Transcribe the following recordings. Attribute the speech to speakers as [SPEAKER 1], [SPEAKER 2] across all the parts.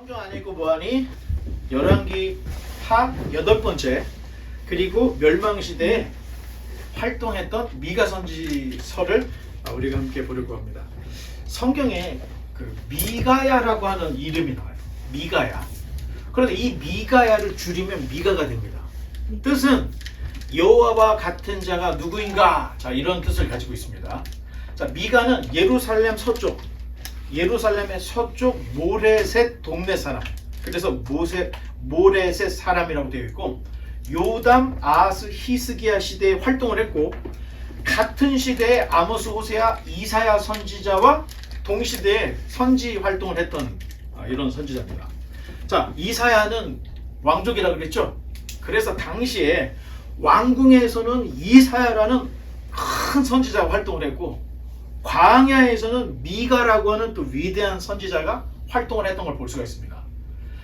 [SPEAKER 1] 성경 안 읽고 뭐하니? 열왕기 하 8번째 그리고 멸망시대에 활동했던 미가 선지서를 우리가 함께 보려고 합니다. 성경에 그 미가야라고 하는 이름이 나와요. 미가야. 그런데 이 미가야를 줄이면 미가가 됩니다. 뜻은 여호와와 같은 자가 누구인가? 자, 이런 뜻을 가지고 있습니다. 자, 미가는 예루살렘의 서쪽 모레셋 동네 사람. 그래서 모레셋 사람이라고 되어 있고, 요담, 아하스, 히스기야 시대에 활동을 했고, 같은 시대에 아모스, 호세아, 이사야 선지자와 동시대에 선지 활동을 했던 이런 선지자입니다. 자, 이사야는 왕족이라고 그랬죠. 그래서 당시에 왕궁에서는 이사야라는 큰 선지자가 활동을 했고, 광야에서는 미가라고 하는 또 위대한 선지자가 활동을 했던 걸 볼 수가 있습니다.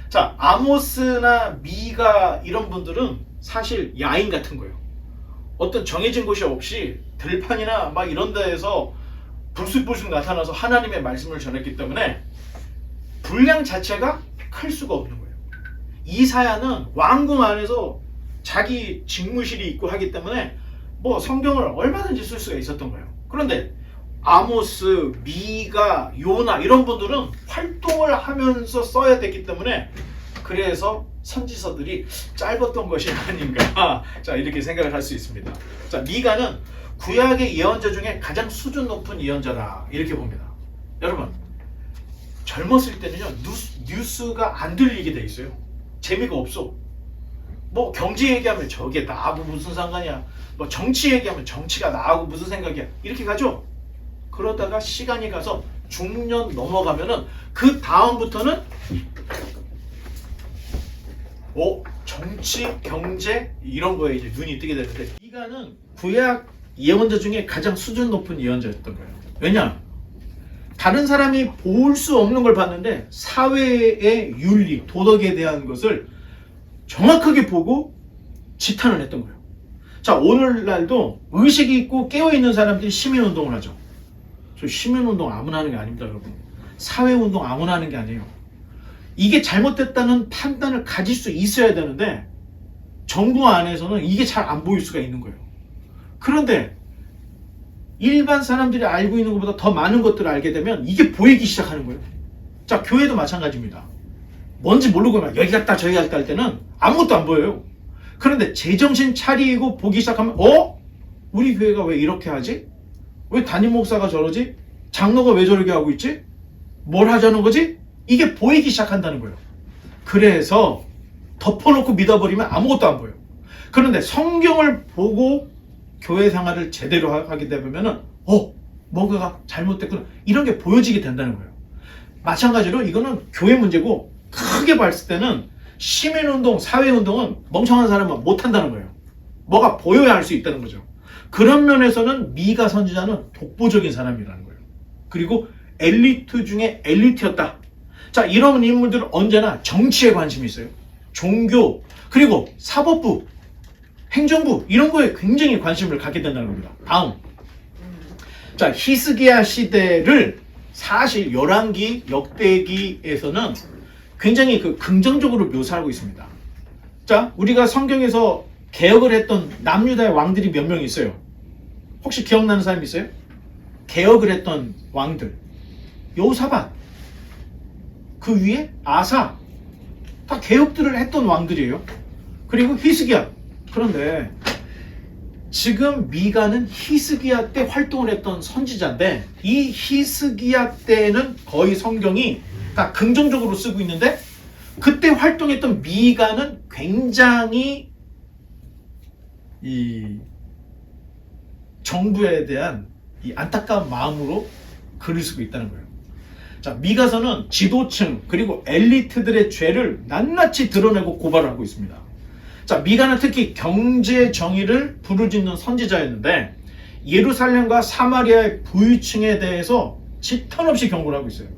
[SPEAKER 1] 자, 아모스나 미가 이런 분들은 사실 야인 같은 거예요. 어떤 정해진 곳이 없이 들판이나 막 이런 데에서 불쑥불쑥 나타나서 하나님의 말씀을 전했기 때문에 분량 자체가 클 수가 없는 거예요. 이사야는 왕궁 안에서 자기 직무실이 있고 하기 때문에 뭐 성경을 얼마든지 쓸 수가 있었던 거예요. 그런데 아모스, 미가, 요나 이런 분들은 활동을 하면서 써야 됐기 때문에 그래서 선지서들이 짧았던 것이 아닌가, 자, 이렇게 생각을 할 수 있습니다. 자, 미가는 구약의 예언자 중에 가장 수준 높은 예언자다, 이렇게 봅니다. 여러분, 젊었을 때는요 뉴스가 안 들리게 돼 있어요. 재미가 없어. 뭐 경제 얘기하면 저게 나하고 무슨 상관이야, 뭐 정치 얘기하면 정치가 나하고 무슨 생각이야, 이렇게 가죠. 그러다가 시간이 가서 중년 넘어가면은 그 다음부터는 정치, 경제 이런 거에 이제 눈이 뜨게 되는데, 미가는 구약 예언자 중에 가장 수준 높은 예언자였던 거예요. 왜냐? 다른 사람이 볼 수 없는 걸 봤는데 사회의 윤리, 도덕에 대한 것을 정확하게 보고 지탄을 했던 거예요. 자, 오늘날도 의식이 있고 깨어있는 사람들이 시민운동을 하죠. 저 시민운동 아무나 하는 게 아닙니다, 여러분. 사회운동 아무나 하는 게 아니에요. 이게 잘못됐다는 판단을 가질 수 있어야 되는데 정부 안에서는 이게 잘 안 보일 수가 있는 거예요. 그런데 일반 사람들이 알고 있는 것보다 더 많은 것들을 알게 되면 이게 보이기 시작하는 거예요. 자, 교회도 마찬가지입니다. 뭔지 모르고 막 여기 갔다 저기 갔다 할 때는 아무것도 안 보여요. 그런데 제정신 차리고 보기 시작하면 우리 교회가 왜 이렇게 하지? 왜 담임 목사가 저러지? 장로가 왜 저렇게 하고 있지? 뭘 하자는 거지? 이게 보이기 시작한다는 거예요. 그래서 덮어놓고 믿어버리면 아무것도 안 보여요. 그런데 성경을 보고 교회 생활을 제대로 하게 되면은 뭔가가 잘못됐구나, 이런 게 보여지게 된다는 거예요. 마찬가지로 이거는 교회 문제고, 크게 봤을 때는 시민운동, 사회운동은 멍청한 사람은 못한다는 거예요. 뭐가 보여야 할 수 있다는 거죠. 그런 면에서는 미가 선지자는 독보적인 사람이라는 거예요. 그리고 엘리트 중에 엘리트였다. 자, 이런 인물들은 언제나 정치에 관심이 있어요. 종교, 그리고 사법부, 행정부 이런 거에 굉장히 관심을 갖게 된다는 겁니다. 다음, 자, 히스기야 시대를 사실 열왕기, 역대기에서는 굉장히 긍정적으로 묘사하고 있습니다. 자, 우리가 성경에서 개혁을 했던 남유다의 왕들이 몇 명 있어요. 혹시 기억나는 사람 있어요? 개혁을 했던 왕들, 요사밧, 그 위에 아사, 다 개혁들을 했던 왕들이에요. 그리고 히스기야. 그런데 지금 미가는 히스기야 때 활동을 했던 선지자인데, 이 히스기야 때는 거의 성경이 다 긍정적으로 쓰고 있는데, 그때 활동했던 미가는 굉장히 이 정부에 대한 이 안타까운 마음으로 글을 쓰고 있다는 거예요. 자, 미가서는 지도층 그리고 엘리트들의 죄를 낱낱이 드러내고 고발을 하고 있습니다. 자, 미가는 특히 경제 정의를 부르짖는 선지자였는데, 예루살렘과 사마리아의 부유층에 대해서 지탄없이 경고를 하고 있어요.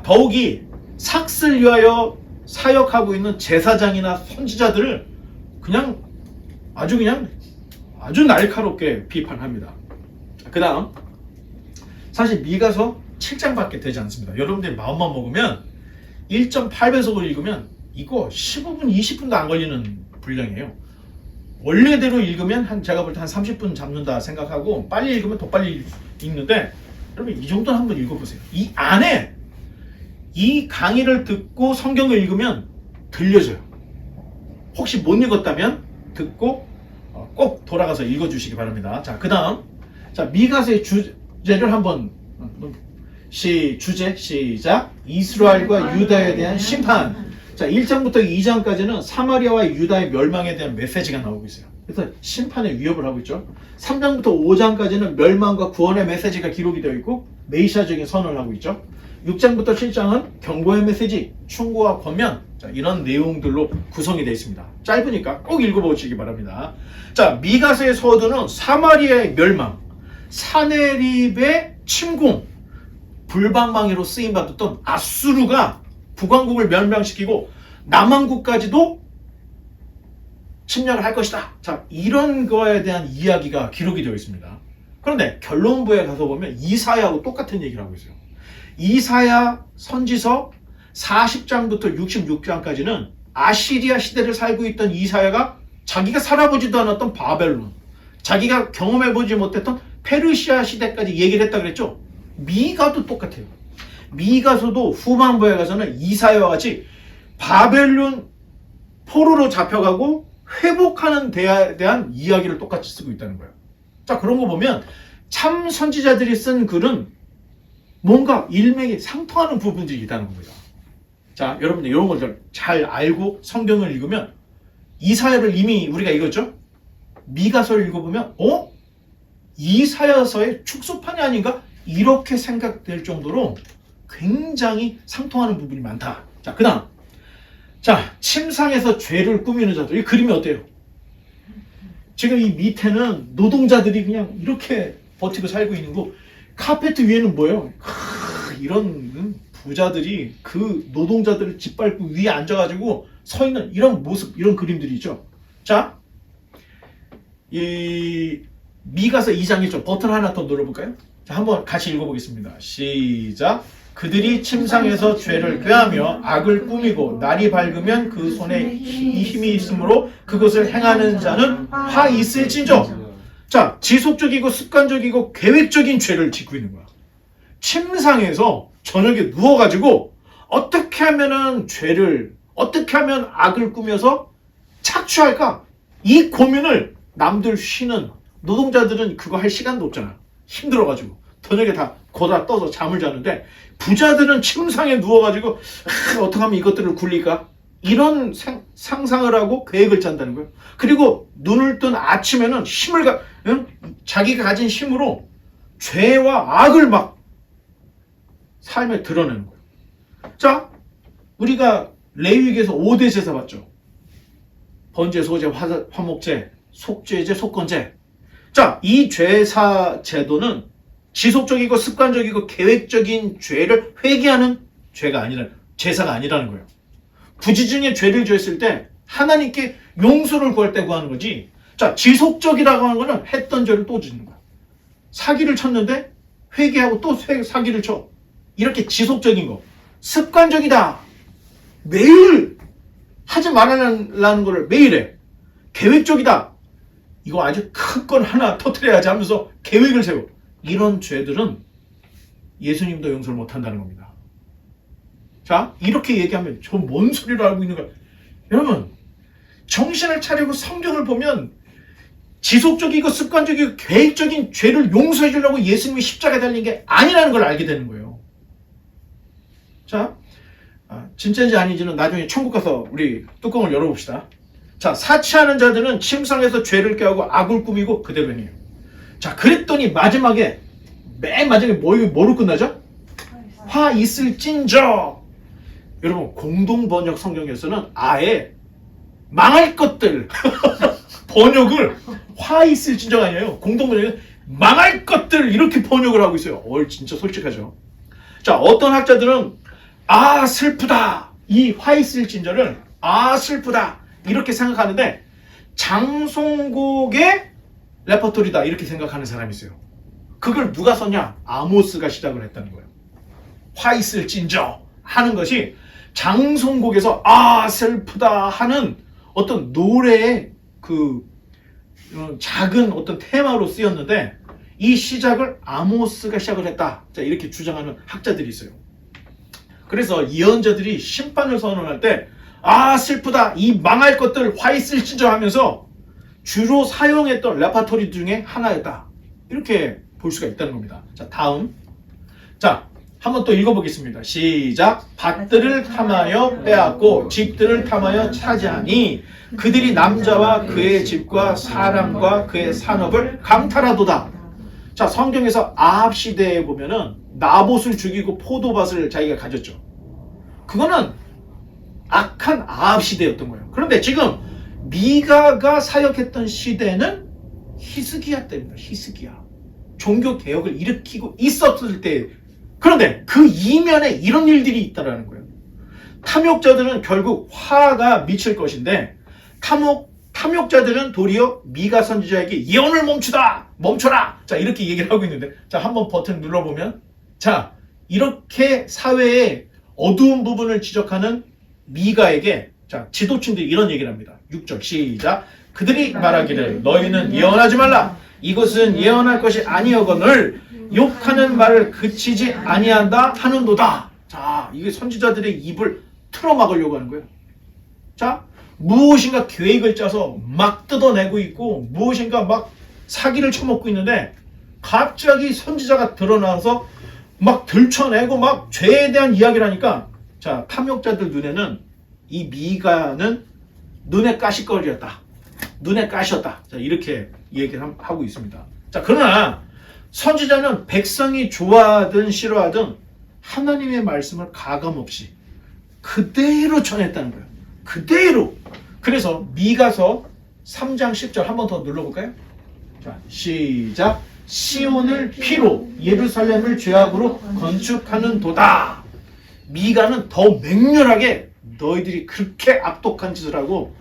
[SPEAKER 1] 더욱이 삭슬 위하여 사역하고 있는 제사장이나 선지자들을 아주 날카롭게 비판합니다. 그 다음, 사실 미가서 7장밖에 되지 않습니다. 여러분들이 마음만 먹으면 1.8배속을 읽으면 이거 15분, 20분도 안 걸리는 분량이에요. 원래대로 읽으면 제가 볼 때 한 30분 잡는다 생각하고 빨리 읽으면 더 빨리 읽는데 여러분 이 정도는 한번 읽어보세요. 이 안에 이 강의를 듣고 성경을 읽으면 들려져요. 혹시 못 읽었다면 듣고 꼭 돌아가서 읽어주시기 바랍니다. 자, 그 다음 자 미가서의 주제를 한번 주제 시작. 이스라엘과 유다에 대한 심판. 자, 1장부터 2장까지는 사마리아와 유다의 멸망에 대한 메시지가 나오고 있어요. 그래서 심판의 위협을 하고 있죠. 3장부터 5장까지는 멸망과 구원의 메시지가 기록이 되어 있고 메시아적인 선언을 하고 있죠. 6장부터 7장은 경고의 메시지, 충고와 권면, 자, 이런 내용들로 구성이 되어 있습니다. 짧으니까 꼭 읽어보시기 바랍니다. 자, 미가서의 서두는 사마리아의 멸망, 사네립의 침공, 불방망이로 쓰임받았던 아수르가 북왕국을 멸망시키고 남왕국까지도 침략을 할 것이다. 자, 이런 거에 대한 이야기가 기록이 되어 있습니다. 그런데 결론부에 가서 보면 이사야하고 똑같은 얘기를 하고 있어요. 이사야 선지서 40장부터 66장까지는 아시리아 시대를 살고 있던 이사야가 자기가 살아보지도 않았던 바벨론, 자기가 경험해보지 못했던 페르시아 시대까지 얘기를 했다 그랬죠. 미가도 똑같아요. 미가서도 후반부에 가서는 이사야와 같이 바벨론 포로로 잡혀가고 회복하는 데에 대한 이야기를 똑같이 쓰고 있다는 거예요. 자, 그런 거 보면 참 선지자들이 쓴 글은 뭔가 일맥이 상통하는 부분들이 있다는 겁니다. 자, 여러분들 이런 것들 잘 알고 성경을 읽으면 이사야를 이미 우리가 읽었죠? 미가서를 읽어보면 이사야서의 축소판이 아닌가? 이렇게 생각될 정도로 굉장히 상통하는 부분이 많다. 자, 그 다음. 자, 침상에서 죄를 꾸미는 자들. 이 그림이 어때요? 지금 이 밑에는 노동자들이 그냥 이렇게 버티고 살고 있는 거, 카페트 위에는 뭐예요? 이런 부자들이 그 노동자들을 짓밟고 위에 앉아가지고 서 있는 이런 모습, 이런 그림들이 있죠. 자, 이 미가서 2장에 좀 버튼 하나 더 눌러볼까요? 자, 한번 같이 읽어보겠습니다. 시작. 그들이 침상에서 죄를 꾀하며 악을 꾸미고 날이 밝으면 그 손에 힘이 있으므로 그것을 행하는 자는 화 있을진저. 자, 지속적이고 습관적이고 계획적인 죄를 짓고 있는 거야. 침상에서 저녁에 누워가지고 어떻게 하면은 어떻게 하면 악을 꾸며서 착취할까? 이 고민을 남들 쉬는 노동자들은 그거 할 시간도 없잖아. 힘들어가지고 저녁에 다 고다 떠서 잠을 자는데 부자들은 침상에 누워가지고 어떻게 하면 이것들을 굴릴까? 이런 상상을 하고 계획을 짠다는 거예요. 그리고 눈을 뜬 아침에는 자기가 가진 힘으로 죄와 악을 막 삶에 드러내는 거예요. 자, 우리가 레위기에서 5대 제사 봤죠. 번제, 소제, 화목제, 속죄제, 속건제. 자, 이 제사 제도는 지속적이고 습관적이고 계획적인 죄를 회개하는 제사가 아니라는 거예요. 부지중에 죄를 지었을 때 하나님께 용서를 구할 때 구하는 거지. 자, 지속적이라고 하는 거는 했던 죄를 또 짓는 거야. 사기를 쳤는데 회개하고 또 사기를 쳐. 이렇게 지속적인 거. 습관적이다. 매일 하지 말아라는 거를 매일 해. 계획적이다. 이거 아주 큰 건 하나 터뜨려야지 하면서 계획을 세워. 이런 죄들은 예수님도 용서를 못한다는 겁니다. 자, 이렇게 얘기하면 저 뭔 소리를 알고 있는 거야. 여러분, 정신을 차리고 성경을 보면 지속적이고 습관적이고 계획적인 죄를 용서해 주려고 예수님이 십자가에 달린 게 아니라는 걸 알게 되는 거예요. 자, 진짜인지 아닌지는 나중에 천국 가서 우리 뚜껑을 열어봅시다. 자, 사치하는 자들은 침상에서 죄를 꾀하고 악을 꾸미고 그대로 행해요. 자, 그랬더니 마지막에 맨 마지막에 뭐로 끝나죠? 화 있을진저. 여러분, 공동번역 성경에서는 아예 망할 것들 번역을 화 있을진저가 아니에요. 공동번역은 망할 것들 이렇게 번역을 하고 있어요. 진짜 솔직하죠. 자, 어떤 학자들은 슬프다. 이 화 있을진저를 슬프다 이렇게 생각하는데 장송곡의 레퍼토리다 이렇게 생각하는 사람이 있어요. 그걸 누가 썼냐? 아모스가 시작을 했다는 거예요. 화 있을진저 하는 것이 장송곡에서 아 슬프다 하는 어떤 노래의 그 작은 어떤 테마로 쓰였는데 이 시작을 아모스가 시작을 했다. 자, 이렇게 주장하는 학자들이 있어요. 그래서 예언자들이 심판을 선언할 때 아 슬프다 이 망할 것들 화 있을지저 하면서 주로 사용했던 레파토리 중에 하나였다. 이렇게 볼 수가 있다는 겁니다. 자, 다음. 자, 한번 또 읽어보겠습니다. 시작. 밭들을 탐하여 빼앗고 집들을 탐하여 차지하니 그들이 남자와 그의 집과 사람과 그의 산업을 강탈하도다. 자, 성경에서 아합 시대에 보면은 나봇을 죽이고 포도밭을 자기가 가졌죠. 그거는 악한 아합 시대였던 거예요. 그런데 지금 미가가 사역했던 시대는 히스기야 때입니다. 히스기야. 종교 개혁을 일으키고 있었을 때. 그런데 그 이면에 이런 일들이 있다라는 거예요. 탐욕자들은 결국 화가 미칠 것인데 탐욕자들은 도리어 미가 선지자에게 예언을 멈춰라. 자, 이렇게 얘기를 하고 있는데, 자, 한번 버튼 눌러보면, 자, 이렇게 사회의 어두운 부분을 지적하는 미가에게, 자, 지도층들이 이런 얘기를 합니다. 6절 시작. 그들이 말하기를 너희는 예언하지 말라. 이것은 예언할 것이 아니여거늘 욕하는 말을 그치지 아니한다 하는도다. 자, 이게 선지자들의 입을 틀어막으려고 하는 거예요. 자, 무엇인가 계획을 짜서 막 뜯어내고 있고 무엇인가 막 사기를 쳐먹고 있는데 갑자기 선지자가 드러나서 막 들춰내고 막 죄에 대한 이야기를 하니까, 자, 탐욕자들 눈에는 이 미가는 눈에 가시거리였다. 눈에 가셨다. 자, 이렇게 얘기를 하고 있습니다. 자, 그러나 선지자는 백성이 좋아하든 싫어하든 하나님의 말씀을 가감없이 그대로 전했다는 거예요. 그대로. 그래서 미가서 3장 10절 한 번 더 눌러볼까요? 자, 시작. 시온을 피로 예루살렘을 죄악으로 건축하는 도다. 미가는 더 맹렬하게 너희들이 그렇게 악독한 짓을 하고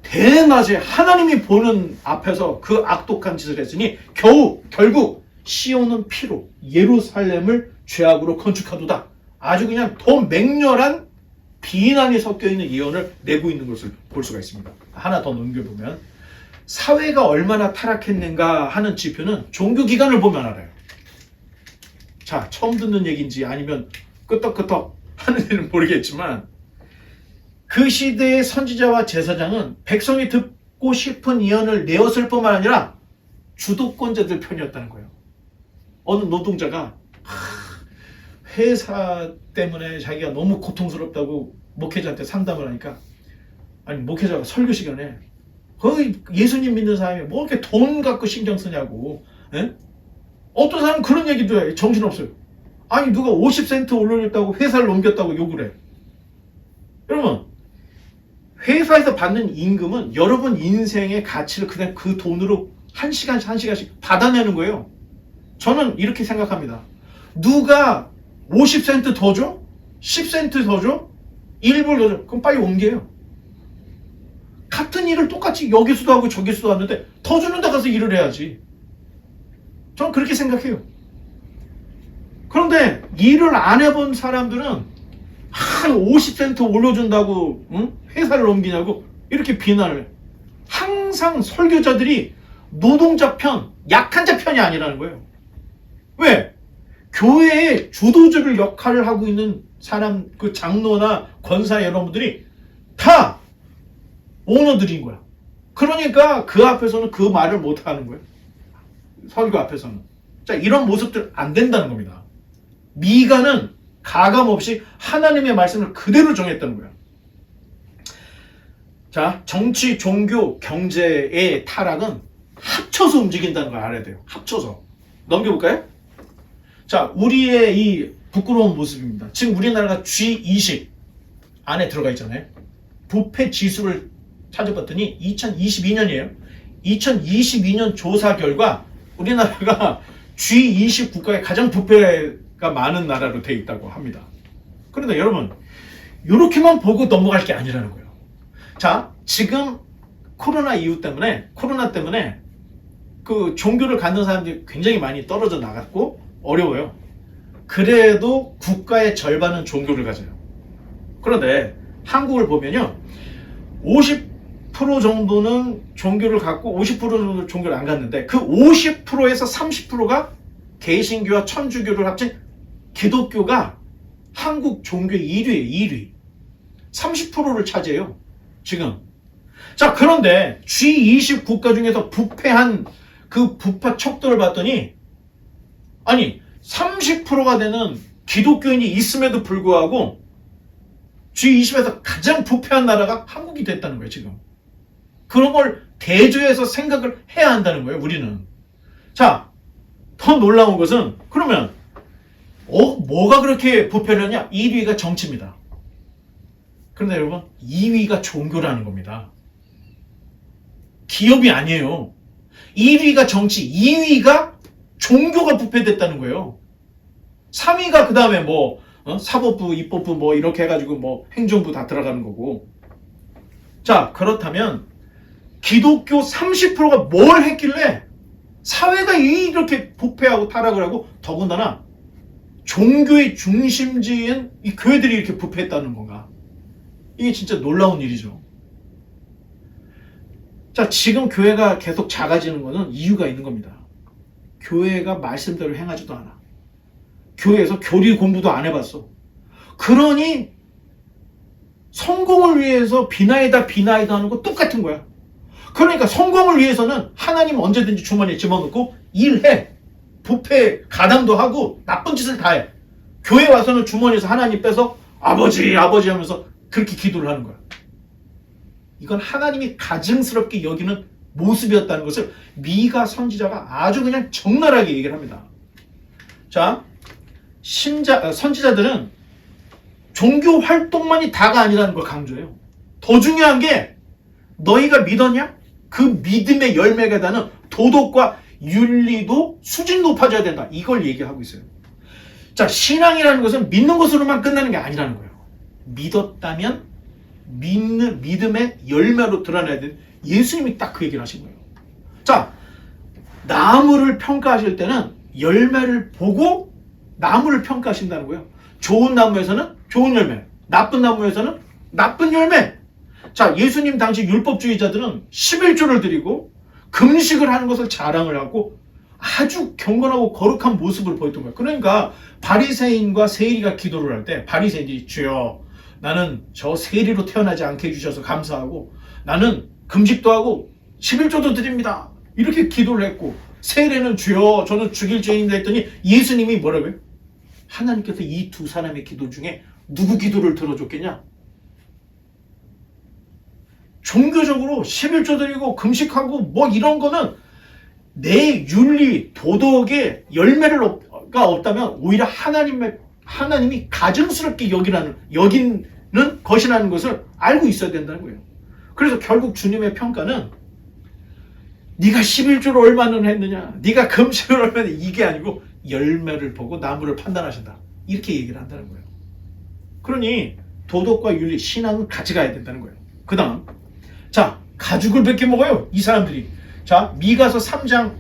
[SPEAKER 1] 대낮에 하나님이 보는 앞에서 그 악독한 짓을 했으니 결국 시온은 피로 예루살렘을 죄악으로 건축하도다. 아주 그냥 더 맹렬한 비난이 섞여 있는 예언을 내고 있는 것을 볼 수가 있습니다. 하나 더 넘겨보면 사회가 얼마나 타락했는가 하는 지표는 종교기관을 보면 알아요. 자, 처음 듣는 얘기인지 아니면 끄떡끄떡 하는지는 모르겠지만 그 시대의 선지자와 제사장은 백성이 듣고 싶은 예언을 내었을 뿐만 아니라 주도권자들 편이었다는 거예요. 어느 노동자가 회사 때문에 자기가 너무 고통스럽다고 목회자한테 상담을 하니까, 아니 목회자가 설교 시간에 거의 예수님 믿는 사람이 뭐 이렇게 돈 갖고 신경 쓰냐고. 에? 어떤 사람은 그런 얘기도 해. 정신없어요. 아니 누가 50센트 올려줬다고 회사를 넘겼다고 욕을 해. 여러분, 회사에서 받는 임금은 여러분 인생의 가치를 그냥 그 돈으로 한 시간씩 한 시간씩 받아내는 거예요. 저는 이렇게 생각합니다. 누가 50센트 더 줘? 10센트 더 줘? 1불 더 줘? 그럼 빨리 옮겨요. 같은 일을 똑같이 여기서도 하고 저기서도 하는데 더 주는 데 가서 일을 해야지. 저는 그렇게 생각해요. 그런데 일을 안 해본 사람들은 한 50센트 올려준다고 회사를 옮기냐고 이렇게 비난을 해. 항상 설교자들이 노동자 편, 약한 자 편이 아니라는 거예요. 왜? 교회의 주도적인 역할을 하고 있는 사람, 그 장로나 권사 여러분들이 다 오너들인 거야. 그러니까 그 앞에서는 그 말을 못 하는 거예요. 설교 앞에서는. 자, 이런 모습들 안 된다는 겁니다. 미가는 가감없이 하나님의 말씀을 그대로 정했다는 거예요. 자, 정치, 종교, 경제의 타락은 합쳐서 움직인다는 걸 알아야 돼요. 합쳐서. 넘겨볼까요? 자, 우리의 이 부끄러운 모습입니다. 지금 우리나라가 G20 안에 들어가 있잖아요. 부패 지수를 찾아봤더니 2022년이에요. 2022년 조사 결과 우리나라가 G20 국가에 가장 부패가 많은 나라로 되어 있다고 합니다. 그런데 여러분, 이렇게만 보고 넘어갈 게 아니라는 거예요. 자, 지금 코로나 때문에 그 종교를 갖는 사람들이 굉장히 많이 떨어져 나갔고 어려워요. 그래도 국가의 절반은 종교를 가져요. 그런데 한국을 보면요, 50% 정도는 종교를 갖고 50% 정도 종교를 안 갖는데, 그 50%에서 30%가 개신교와 천주교를 합친 기독교가 한국 종교 1위예요. 1위. 30%를 차지해요, 지금. 자, 그런데 G20 국가 중에서 부패한 그 부패 척도를 봤더니, 아니 30%가 되는 기독교인이 있음에도 불구하고 G20에서 가장 부패한 나라가 한국이 됐다는 거예요, 지금. 그런 걸 대조해서 생각을 해야 한다는 거예요, 우리는. 자, 더 놀라운 것은, 그러면 뭐가 그렇게 부패를 하냐? 1위가 정치입니다. 그런데 여러분, 2위가 종교라는 겁니다. 기업이 아니에요. 1위가 정치, 2위가 종교가 부패됐다는 거예요. 3위가 그 다음에 사법부, 입법부 이렇게 해가지고 행정부 다 들어가는 거고. 자, 그렇다면 기독교 30%가 뭘 했길래 사회가 이렇게 부패하고 타락을 하고, 더군다나 종교의 중심지인 이 교회들이 이렇게 부패했다는 건가? 이게 진짜 놀라운 일이죠. 자, 지금 교회가 계속 작아지는 거는 이유가 있는 겁니다. 교회가 말씀대로 행하지도 않아. 교회에서 교리 공부도 안 해봤어. 그러니 성공을 위해서 비나이다 하는 거 똑같은 거야. 그러니까 성공을 위해서는 하나님 언제든지 주머니에 집어넣고 일해. 부패 가담도 하고 나쁜 짓을 다 해. 교회 와서는 주머니에서 하나님 빼서 아버지 하면서 그렇게 기도를 하는 거야. 이건 하나님이 가증스럽게 여기는 모습이었다는 것을 미가 선지자가 아주 그냥 적나라하게 얘기를 합니다. 자, 선지자들은 종교 활동만이 다가 아니라는 걸 강조해요. 더 중요한 게, 너희가 믿었냐? 그 믿음의 열매가 되는 도덕과 윤리도 수준 높아져야 된다. 이걸 얘기하고 있어요. 자, 신앙이라는 것은 믿는 것으로만 끝나는 게 아니라는 거예요. 믿었다면 믿음의 열매로 드러나야 되는, 예수님이 딱 그 얘기를 하신 거예요. 자, 나무를 평가하실 때는 열매를 보고 나무를 평가하신다는 거예요. 좋은 나무에서는 좋은 열매, 나쁜 나무에서는 나쁜 열매. 자, 예수님 당시 율법주의자들은 11조를 드리고 금식을 하는 것을 자랑을 하고 아주 경건하고 거룩한 모습을 보였던 거예요. 그러니까 바리새인과 세리가 기도를 할 때, 바리새인이 주여 나는 저 세리로 태어나지 않게 해주셔서 감사하고, 나는 금식도 하고 11조도 드립니다, 이렇게 기도를 했고, 세리는 주여 저는 죽일 죄인이다 했더니 예수님이 뭐라고요? 하나님께서 이 두 사람의 기도 중에 누구 기도를 들어줬겠냐? 종교적으로 11조 드리고 금식하고 이런 거는 내 윤리, 도덕의 열매가 없다면 오히려 하나님이 가증스럽게 여기는 것이라는 것을 알고 있어야 된다는 거예요. 그래서 결국 주님의 평가는 네가 11조를 얼마나 했느냐, 네가 금식을 얼마나 했느냐, 이게 아니고 열매를 보고 나무를 판단하신다, 이렇게 얘기를 한다는 거예요. 그러니 도덕과 윤리, 신앙은 같이 가야 된다는 거예요. 그 다음, 자, 가죽을 몇 개 먹어요, 이 사람들이. 자, 미가서 3장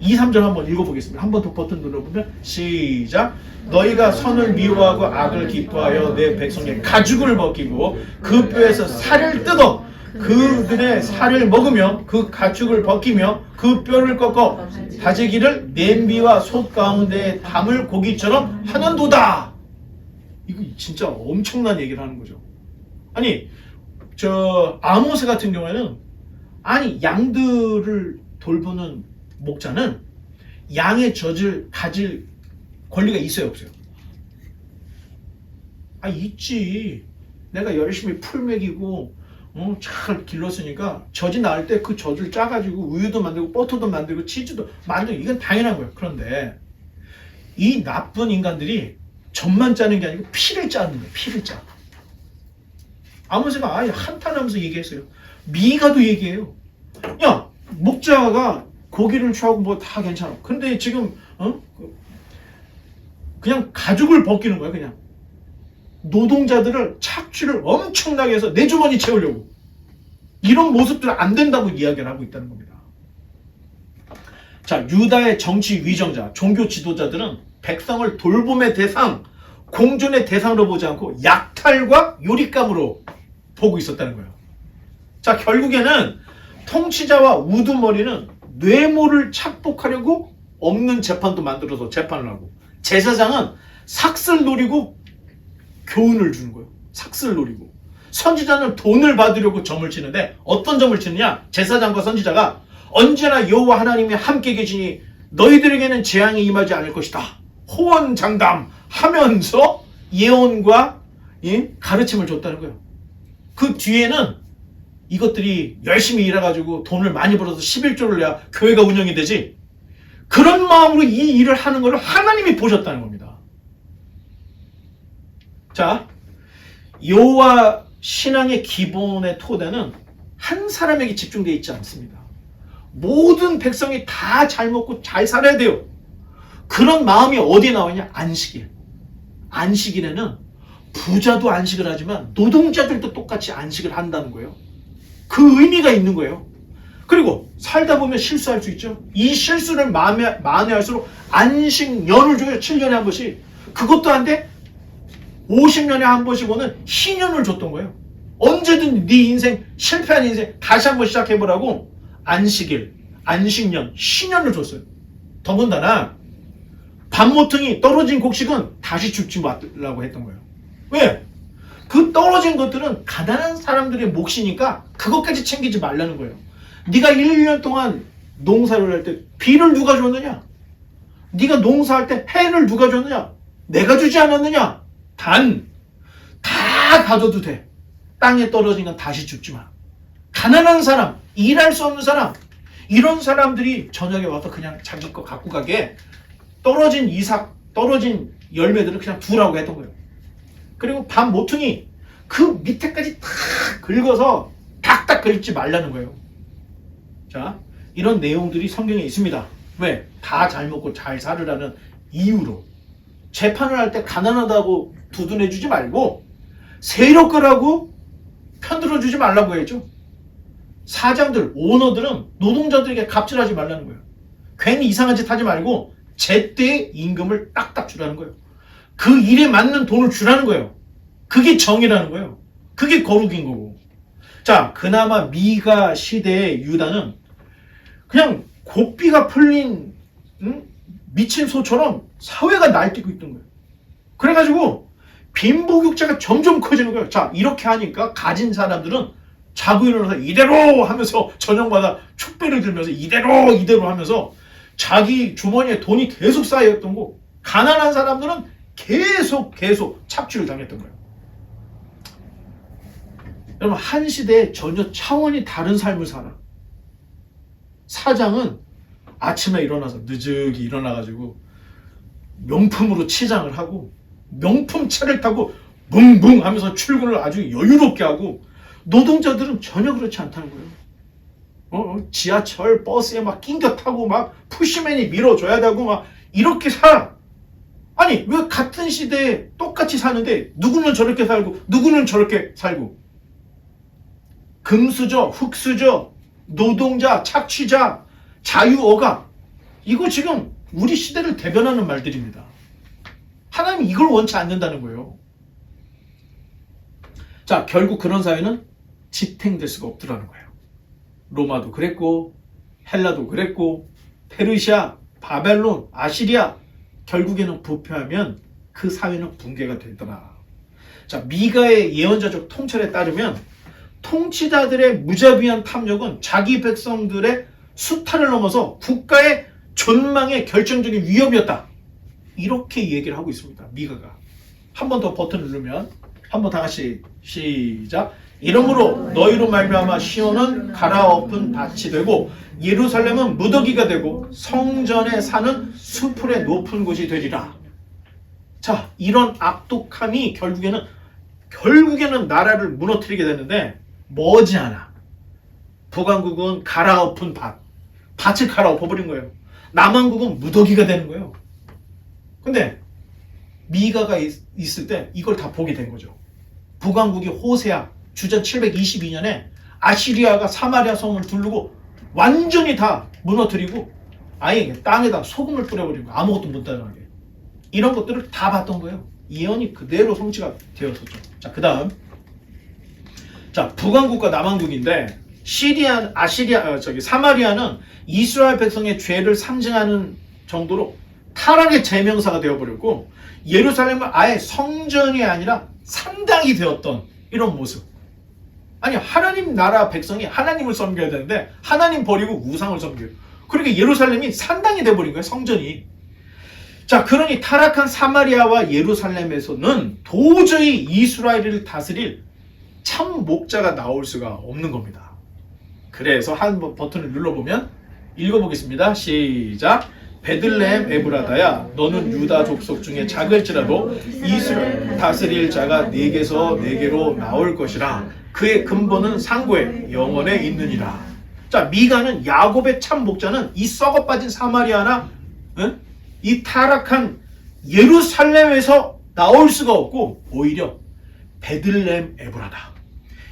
[SPEAKER 1] 2, 3절 한번 읽어보겠습니다. 한 번 더 버튼 눌러보면 시작. 너희가 선을 미워하고 악을 기뻐하여 내 백성의 가죽을 벗기고 그 뼈에서 살을 뜯어 그들의 살을 먹으며 그 가죽을 벗기며 그 뼈를 꺾어 다지기를 냄비와 솥 가운데 담을 고기처럼 하는도다. 이거 진짜 엄청난 얘기를 하는 거죠. 아니, 아모스 같은 경우에는, 아니, 양들을 돌보는 목자는 양의 젖을 가질 권리가 있어요, 없어요? 있지. 내가 열심히 풀 먹이고 잘 길렀으니까 젖이 나올 때 그 젖을 짜가지고 우유도 만들고 버터도 만들고 치즈도 만들고, 이건 당연한 거예요. 그런데 이 나쁜 인간들이 젖만 짜는 게 아니고 피를 짜는 거예요. 피를 짜. 아모스가 아예 한탄하면서 얘기했어요. 미가도 얘기해요. 야, 목자가 고기를 취하고 다 괜찮아. 근데 지금 그냥 가죽을 벗기는 거야. 그냥 노동자들을 착취를 엄청나게 해서 내 주머니 채우려고, 이런 모습들은 안 된다고 이야기를 하고 있다는 겁니다. 자, 유다의 정치 위정자, 종교 지도자들은 백성을 돌봄의 대상, 공존의 대상으로 보지 않고 약탈과 요릿감으로 보고 있었다는 거예요. 자, 결국에는 통치자와 우두머리는 뇌물을 착복하려고 없는 재판도 만들어서 재판을 하고, 제사장은 삭슬 노리고 교훈을 주는 거예요. 삭슬 노리고. 선지자는 돈을 받으려고 점을 치는데 어떤 점을 치느냐? 제사장과 선지자가 언제나 여호와 하나님이 함께 계시니 너희들에게는 재앙이 임하지 않을 것이다, 호언장담하면서 예언과 가르침을 줬다는 거예요. 그 뒤에는 이것들이 열심히 일해가지고 돈을 많이 벌어서 11조를 내야 교회가 운영이 되지, 그런 마음으로 이 일을 하는 것을 하나님이 보셨다는 겁니다. 자, 여호와 신앙의 기본의 토대는 한 사람에게 집중되어 있지 않습니다. 모든 백성이 다 잘 먹고 잘 살아야 돼요. 그런 마음이 어디에 나오냐? 안식일. 안식일에는 부자도 안식을 하지만 노동자들도 똑같이 안식을 한다는 거예요. 그 의미가 있는 거예요. 그리고 살다 보면 실수할 수 있죠. 이 실수를 만회할수록 안식년을 줘요. 7년에 한 번씩. 그것도 안 돼? 50년에 한 번씩 오는 희년을 줬던 거예요. 언제든 네 인생, 실패한 인생 다시 한 번 시작해보라고 안식일, 안식년, 희년을 줬어요. 더군다나 밤모퉁이 떨어진 곡식은 다시 줍지 말라고 했던 거예요. 왜? 그 떨어진 것들은 가난한 사람들의 몫이니까 그것까지 챙기지 말라는 거예요. 네가 1년 동안 농사를 할 때 비를 누가 줬느냐? 네가 농사할 때 해를 누가 줬느냐? 내가 주지 않았느냐? 단, 다 가져도 돼. 땅에 떨어진 건 다시 줍지 마. 가난한 사람, 일할 수 없는 사람, 이런 사람들이 저녁에 와서 그냥 자기 거 갖고 가게 떨어진 이삭, 떨어진 열매들을 그냥 두라고 했던 거예요. 그리고 밤 모퉁이 그 밑에까지 탁 긁어서 탁탁 긁지 말라는 거예요. 자, 이런 내용들이 성경에 있습니다. 왜? 다 잘 먹고 잘 살으라는 이유로. 재판을 할 때 가난하다고 두둔해주지 말고 세력가라고 편들어주지 말라고 했죠. 사장들, 오너들은 노동자들에게 갑질하지 말라는 거예요. 괜히 이상한 짓 하지 말고 제때 임금을 딱딱 주라는 거예요. 그 일에 맞는 돈을 주라는 거예요. 그게 정의라는 거예요. 그게 거룩인 거고. 자, 그나마 미가 시대의 유다는 그냥 고삐가 풀린 미친 소처럼 사회가 날뛰고 있던 거예요. 그래가지고 빈부격차가 점점 커지는 거예요. 자, 이렇게 하니까 가진 사람들은 자고 일어나서 이대로 하면서 저녁마다 축배를 들면서 이대로 하면서 자기 주머니에 돈이 계속 쌓여있던 거, 가난한 사람들은 계속 착취를 당했던 거예요. 여러분, 한 시대에 전혀 차원이 다른 삶을 살아. 사장은 아침에 일어나서 늦게 일어나가지고 명품으로 치장을 하고 명품 차를 타고 붕붕 하면서 출근을 아주 여유롭게 하고, 노동자들은 전혀 그렇지 않다는 거예요. 지하철, 버스에 막 낑겨 타고 막 푸시맨이 밀어줘야 되고 막 이렇게 살아. 아니, 왜 같은 시대에 똑같이 사는데 누구는 저렇게 살고 누구는 저렇게 살고. 금수저, 흑수저, 노동자, 착취자, 자유어가, 이거 지금 우리 시대를 대변하는 말들입니다. 하나님이 이걸 원치 않는다는 거예요. 자, 결국 그런 사회는 지탱될 수가 없더라는 거예요. 로마도 그랬고, 헬라도 그랬고, 페르시아, 바벨론, 아시리아, 결국에는 부패하면 그 사회는 붕괴가 되더라. 자, 미가의 예언자적 통찰에 따르면 통치자들의 무자비한 탐욕은 자기 백성들의 수탈을 넘어서 국가의 존망의 결정적인 위협이었다. 이렇게 얘기를 하고 있습니다. 미가가. 한 번 더 버튼 누르면, 한 번 다 같이 시작. 이러므로 너희로 말미암아 시온은 갈아엎은 밭이 되고 예루살렘은 무더기가 되고 성전에 사는 수풀의 높은 곳이 되리라. 자, 이런 악독함이 결국에는 나라를 무너뜨리게 되는데, 머지않아 북왕국은 갈아엎은 밭을 갈아엎어버린 거예요. 남왕국은 무더기가 되는 거예요. 근데 미가가 있을 때 이걸 다 보게 된 거죠. 북왕국이 호세아 주전 722년에 아시리아가 사마리아 성을 두르고 완전히 다 무너뜨리고 아예 땅에다 소금을 뿌려버린 거예요. 아무것도 못 따라가게. 이런 것들을 다 봤던 거예요. 예언이 그대로 성취가 되었었죠. 자, 그 다음. 자, 북왕국과 남왕국인데, 사마리아는 이스라엘 백성의 죄를 상징하는 정도로 타락의 제명사가 되어버렸고, 예루살렘은 아예 성전이 아니라 산당이 되었던 이런 모습. 아니, 하나님 나라 백성이 하나님을 섬겨야 되는데, 하나님 버리고 우상을 섬겨요. 그러니까 예루살렘이 산당이 되어버린 거예요, 성전이. 자, 그러니 타락한 사마리아와 예루살렘에서는 도저히 이스라엘을 다스릴 참 목자가 나올 수가 없는 겁니다. 그래서 한 버튼을 눌러보면 읽어보겠습니다. 시작. 베들레헴 에브라다야, 너는 유다 족속 중에 작을지라도 이스라엘 다스릴 자가 네게서 네게로 나올 것이라. 그의 근본은 상고에 영원에 있느니라. 자, 미가는 야곱의 참 목자는 이 썩어빠진 사마리아나 이 타락한 예루살렘에서 나올 수가 없고, 오히려 베들레헴 에브라다,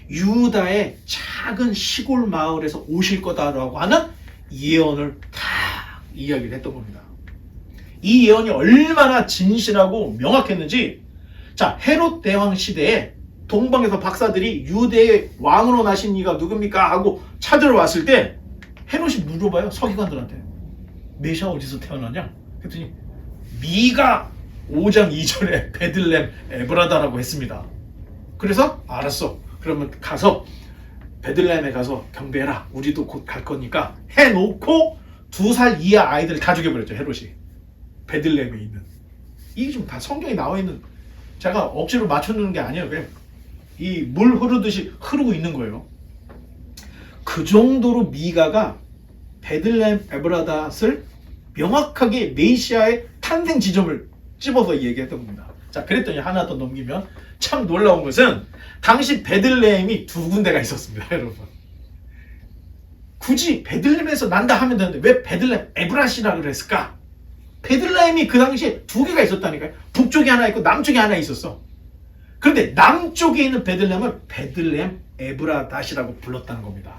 [SPEAKER 1] 유다의 작은 시골 마을에서 오실 거다라고 하는 예언을 다 이야기를 했던 겁니다. 이 예언이 얼마나 진실하고 명확했는지, 자, 헤롯 대왕 시대에 동방에서 박사들이 유대의 왕으로 나신 이가 누굽니까 하고 찾으러 왔을 때 헤롯이 물어봐요, 서기관들한테. 메시아 어디서 태어나냐? 그랬더니 미가 5장 2절에 베들레헴 에브라다라고 했습니다. 그래서 알았어, 그러면 가서 베들레헴에 가서 경배해라, 우리도 곧 갈 거니까 해놓고 2살 이하 아이들을 다 죽여버렸죠, 헤롯이. 베들레헴에 있는. 이게 좀 다 성경에 나와 있는, 제가 억지로 맞춰놓는 게 아니에요. 그냥 이 물 흐르듯이 흐르고 있는 거예요. 그 정도로 미가가 베들레헴 에브라닷을 명확하게 메시아의 탄생 지점을 찝어서 얘기했던 겁니다. 자, 그랬더니 하나 더 넘기면 참 놀라운 것은 당시 베들레헴이 2군데가 있었습니다, 여러분. 굳이 베들레헴에서 난다 하면 되는데 왜 베들레헴 에브라시라고 그랬을까? 베들레헴이 그 당시에 2개가 있었다니까요. 북쪽에 하나 있고 남쪽에 하나 있었어. 그런데 남쪽에 있는 베들레헴을 베들레헴 에브라닷이라고 불렀다는 겁니다.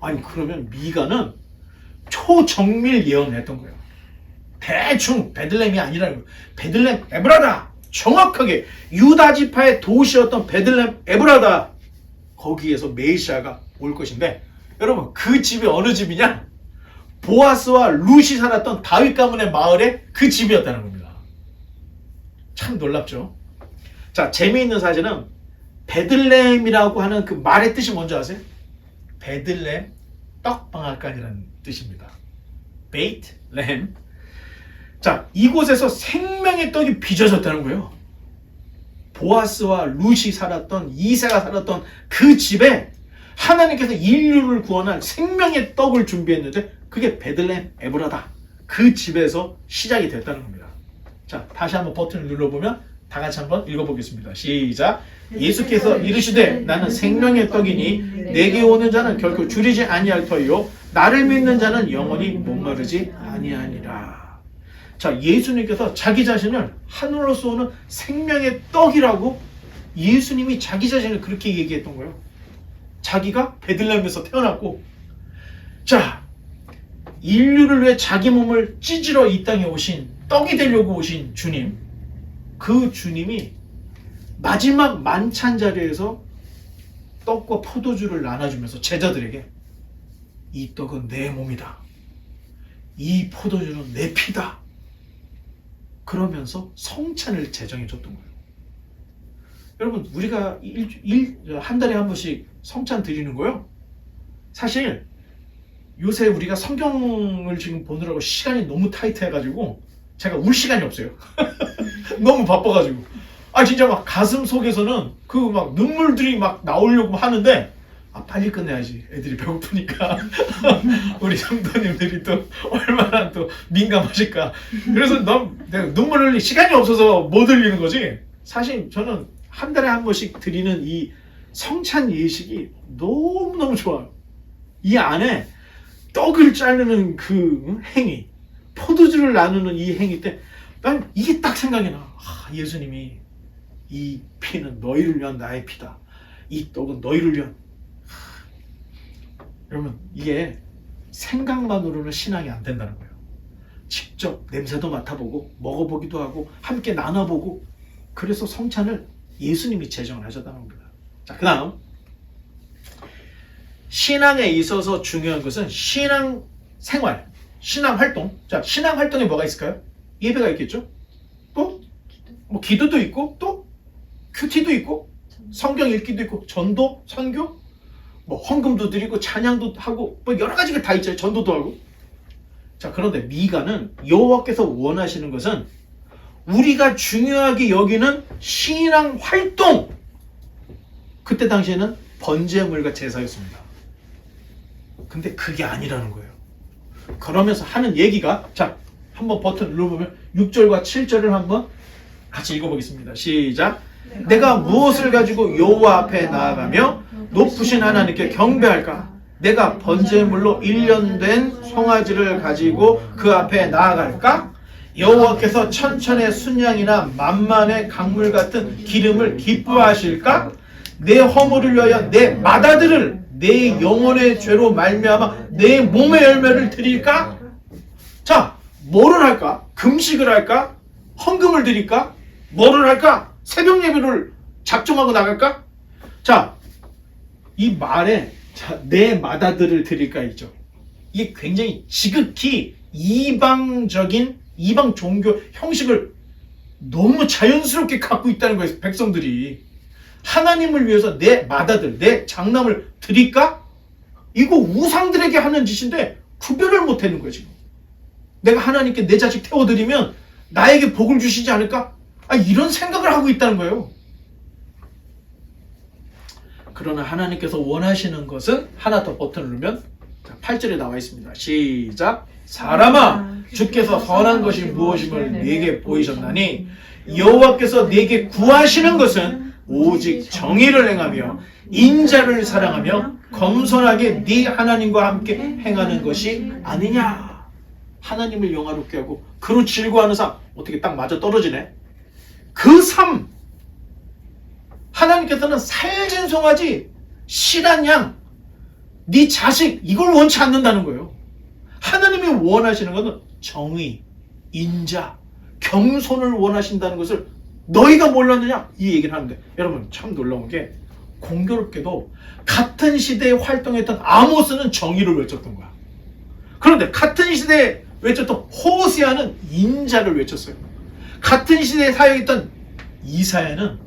[SPEAKER 1] 아니, 그러면 미가는 초정밀 예언을 했던 거예요. 대충 베들레헴이 아니라는 거예요. 베들레헴 에브라다, 정확하게 유다 지파의 도시였던 베들레헴 에브라다, 거기에서 메시아가 올 것인데, 여러분, 그 집이 어느 집이냐? 보아스와 룻이 살았던 다윗 가문의 마을에 그 집이었다는 겁니다. 참 놀랍죠? 자, 재미있는 사실은 베들레헴이라고 하는 그 말의 뜻이 뭔지 아세요? 베들레헴 떡방앗간이라는 뜻입니다. 베이트레헴. 자, 이곳에서 생명의 떡이 빚어졌다는 거예요. 보아스와 룻이 살았던, 이새가 살았던 그 집에 하나님께서 인류를 구원할 생명의 떡을 준비했는데 그게 베들레헴 에브라다, 그 집에서 시작이 됐다는 겁니다. 자, 다시 한번 버튼을 눌러보면 다 같이 한번 읽어보겠습니다. 시작. 예수께서 이르시되 나는 생명의 떡이니 내게 오는 자는 결코 줄이지 아니할 터이요 나를 믿는 자는 영원히 목마르지 아니하니라. 자, 예수님께서 자기 자신을 하늘로서 오는 생명의 떡이라고 예수님이 자기 자신을 그렇게 얘기했던 거예요. 자기가 베들레헴에서 태어났고, 자, 인류를 위해 자기 몸을 찢으러 이 땅에 오신, 떡이 되려고 오신 주님, 그 주님이 마지막 만찬 자리에서 떡과 포도주를 나눠주면서 제자들에게 이 떡은 내 몸이다, 이 포도주는 내 피다, 그러면서 성찬을 제정해 줬던 거예요. 여러분, 우리가 한 달에 한 번씩 성찬 드리는 거요, 사실 요새 우리가 성경을 지금 보느라고 시간이 너무 타이트해가지고 제가 울 시간이 없어요. 너무 바빠가지고. 아, 진짜 막 가슴 속에서는 그 막 눈물들이 막 나오려고 하는데, 아, 빨리 끝내야지, 애들이 배고프니까. 우리 성도님들이 또 얼마나 또 민감하실까. 그래서 내가 눈물 흘릴 시간이 없어서 못 흘리는 거지. 사실 저는 한 달에 한 번씩 드리는 이 성찬 예식이 너무너무 좋아요. 이 안에 떡을 자르는 그 행위, 포도주를 나누는 이 행위 때 난 이게 딱 생각이 나. 아, 예수님이 이 피는 너희를 위한 나의 피다, 이 떡은 너희를 위한. 여러분, 이게 생각만으로는 신앙이 안 된다는 거예요. 직접 냄새도 맡아보고 먹어보기도 하고 함께 나눠보고 그래서 성찬을 예수님이 제정을 하셨다는 겁니다. 자, 그 다음 신앙에 있어서 중요한 것은 신앙 생활, 신앙 활동. 자, 신앙 활동에 뭐가 있을까요? 예배가 있겠죠? 또 뭐 기도도 있고, 또 큐티도 있고, 성경 읽기도 있고, 전도, 선교, 뭐 헌금도 드리고, 찬양도 하고, 뭐 여러 가지가 다 있죠. 전도도 하고. 자, 그런데 미가는 여호와께서 원하시는 것은 우리가 중요하게 여기는 신앙 활동. 그때 당시에는 번제물과 제사였습니다. 근데 그게 아니라는 거예요. 그러면서 하는 얘기가, 자, 한번 버튼 눌러보면 6절과 7절을 한번 같이 읽어보겠습니다. 시작. 내가 무엇을 가지고 여호와 앞에 나아가며 높으신 하나님께 경배할까? 내가 번제물로 1년 된 송아지를 가지고 그 앞에 나아갈까? 여호와께서 천천의 순양이나 만만의 강물 같은 기름을 기뻐하실까? 내 허물을 위하여 내 맏아들을 내 영혼의 죄로 말미암아 내 몸의 열매를 드릴까? 자, 뭐를 할까? 금식을 할까? 헌금을 드릴까? 뭐를 할까? 새벽 예배를 작정하고 나갈까? 자, 이 말에 자, 내 맏아들을 드릴까 있죠. 이게 굉장히 지극히 이방적인 이방 종교 형식을 너무 자연스럽게 갖고 있다는 거예요. 백성들이. 하나님을 위해서 내 맏아들, 내 장남을 드릴까? 이거 우상들에게 하는 짓인데 구별을 못하는 거예요. 지금. 내가 하나님께 내 자식 태워드리면 나에게 복을 주시지 않을까? 이런 생각을 하고 있다는 거예요. 그러나 하나님께서 원하시는 것은 하나 더 버튼을 누르면 8절에 나와 있습니다. 시작. 사람아, 주께서 선한 것이 무엇임을 네게 보이셨나니 여호와께서 네게 구하시는 것은 오직 정의를 행하며 인자를 사랑하며 겸손하게 네 하나님과 함께 행하는 것이 아니냐. 하나님을 영화롭게 하고 그로 즐거워하는 삶. 어떻게 딱 맞아 떨어지네. 그 삶. 하나님께서는 살진 송아지, 실한 양, 네 자식 이걸 원치 않는다는 거예요. 하나님이 원하시는 것은 정의, 인자, 겸손을 원하신다는 것을 너희가 몰랐느냐? 이 얘기를 하는데 여러분 참 놀라운 게 공교롭게도 같은 시대에 활동했던 아모스는 정의를 외쳤던 거야. 그런데 같은 시대에 외쳤던 호세아는 인자를 외쳤어요. 같은 시대에 사역했던 이사야는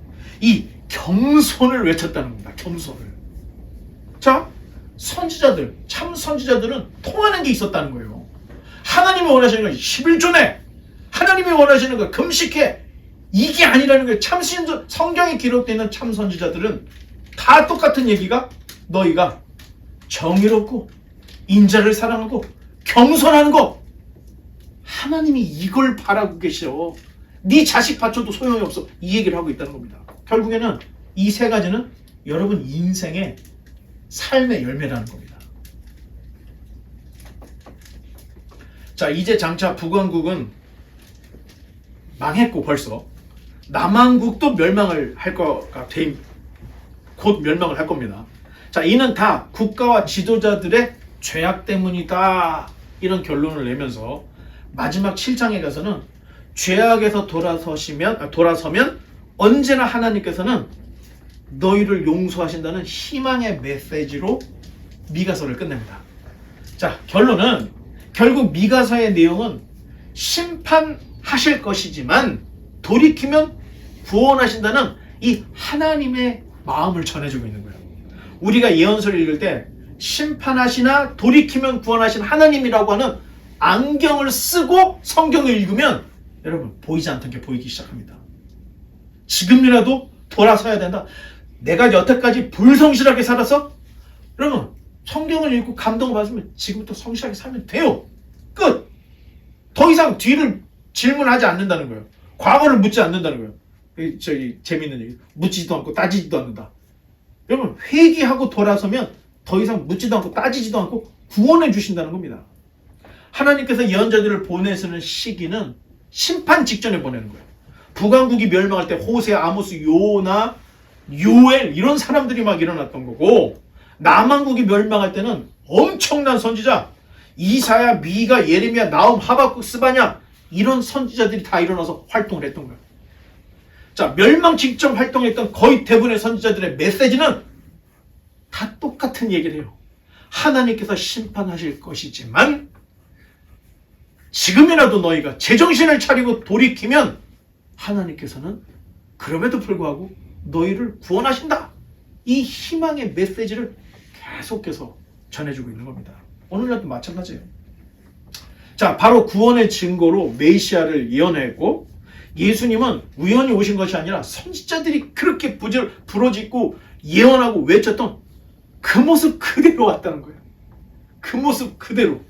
[SPEAKER 1] 이 겸손을 외쳤다는 겁니다. 겸손을. 자, 선지자들, 참 선지자들은 통하는 게 있었다는 거예요. 하나님이 원하시는 건 11조내, 하나님이 원하시는 건 금식해. 이게 아니라는 거예요. 참 성경에 기록되어 있는 참 선지자들은 다 똑같은 얘기가 너희가 정의롭고 인자를 사랑하고 겸손하는 거. 하나님이 이걸 바라고 계셔. 네 자식 바쳐도 소용이 없어. 이 얘기를 하고 있다는 겁니다. 결국에는 이 세 가지는 여러분 인생의 삶의 열매라는 겁니다. 자, 이제 장차 북왕국은 망했고 벌써 남왕국도 멸망을 할 거가 곧 멸망을 할 겁니다. 자, 이는 다 국가와 지도자들의 죄악 때문이다. 이런 결론을 내면서 마지막 7장에 가서는 죄악에서 돌아서면 언제나 하나님께서는 너희를 용서하신다는 희망의 메시지로 미가서를 끝냅니다. 자, 결론은 결국 미가서의 내용은 심판하실 것이지만 돌이키면 구원하신다는 이 하나님의 마음을 전해주고 있는 거예요. 우리가 예언서를 읽을 때 심판하시나 돌이키면 구원하신 하나님이라고 하는 안경을 쓰고 성경을 읽으면 여러분 보이지 않던 게 보이기 시작합니다. 지금이라도 돌아서야 된다. 내가 여태까지 불성실하게 살아서 여러분 성경을 읽고 감동을 받으면 지금부터 성실하게 살면 돼요. 끝. 더 이상 뒤를 질문하지 않는다는 거예요. 과거를 묻지 않는다는 거예요. 저기 재밌는 얘기. 묻지도 않고 따지지도 않는다. 여러분 회개하고 돌아서면 더 이상 묻지도 않고 따지지도 않고 구원해 주신다는 겁니다. 하나님께서 예언자들을 보내시는 시기는 심판 직전에 보내는 거예요. 북왕국이 멸망할 때 호세아, 아모스, 요나, 요엘 이런 사람들이 막 일어났던 거고, 남왕국이 멸망할 때는 엄청난 선지자 이사야, 미가, 예레미야, 나훔, 하박국, 스바냐 이런 선지자들이 다 일어나서 활동을 했던 거예요. 자, 멸망 직전 활동했던 거의 대부분의 선지자들의 메시지는 다 똑같은 얘기를 해요. 하나님께서 심판하실 것이지만 지금이라도 너희가 제정신을 차리고 돌이키면 하나님께서는 그럼에도 불구하고 너희를 구원하신다. 이 희망의 메시지를 계속해서 전해주고 있는 겁니다. 오늘날도 마찬가지예요. 자, 바로 구원의 증거로 메시아를 예언했고 예수님은 우연히 오신 것이 아니라 선지자들이 그렇게 부르짖고 예언하고 외쳤던 그 모습 그대로 왔다는 거예요. 그 모습 그대로.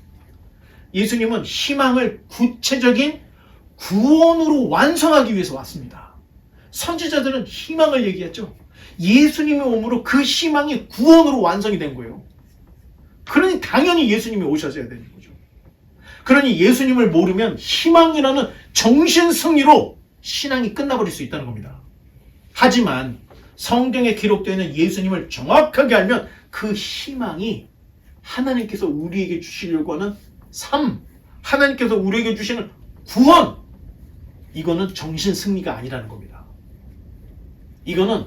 [SPEAKER 1] 예수님은 희망을 구체적인 구원으로 완성하기 위해서 왔습니다. 선지자들은 희망을 얘기했죠. 예수님의 오므로 그 희망이 구원으로 완성이 된 거예요. 그러니 당연히 예수님이 오셔야 되는 거죠. 그러니 예수님을 모르면 희망이라는 정신승리로 신앙이 끝나버릴 수 있다는 겁니다. 하지만 성경에 기록되어 있는 예수님을 정확하게 알면 그 희망이 하나님께서 우리에게 주시려고 하는 삶, 하나님께서 우리에게 주시는 구원, 이거는 정신승리가 아니라는 겁니다. 이거는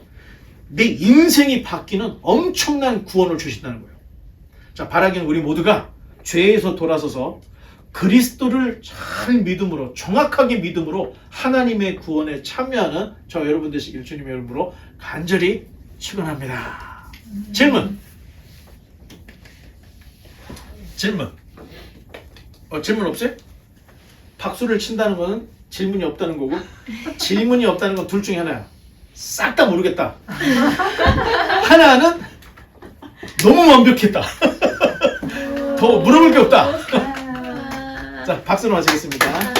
[SPEAKER 1] 내 인생이 바뀌는 엄청난 구원을 주신다는 거예요. 자, 바라기는 우리 모두가 죄에서 돌아서서 그리스도를 잘 믿음으로, 정확하게 믿음으로 하나님의 구원에 참여하는 저 여러분 되시길 주님의 이름으로 간절히 축원합니다. 질문. 질문 없어요? 박수를 친다는 것은 질문이 없다는 거고 질문이 없다는 건 둘 중에 하나야. 싹 다 모르겠다. 하나는 너무 완벽했다. 더 물어볼 게 없다. 자, 박수로 마치겠습니다.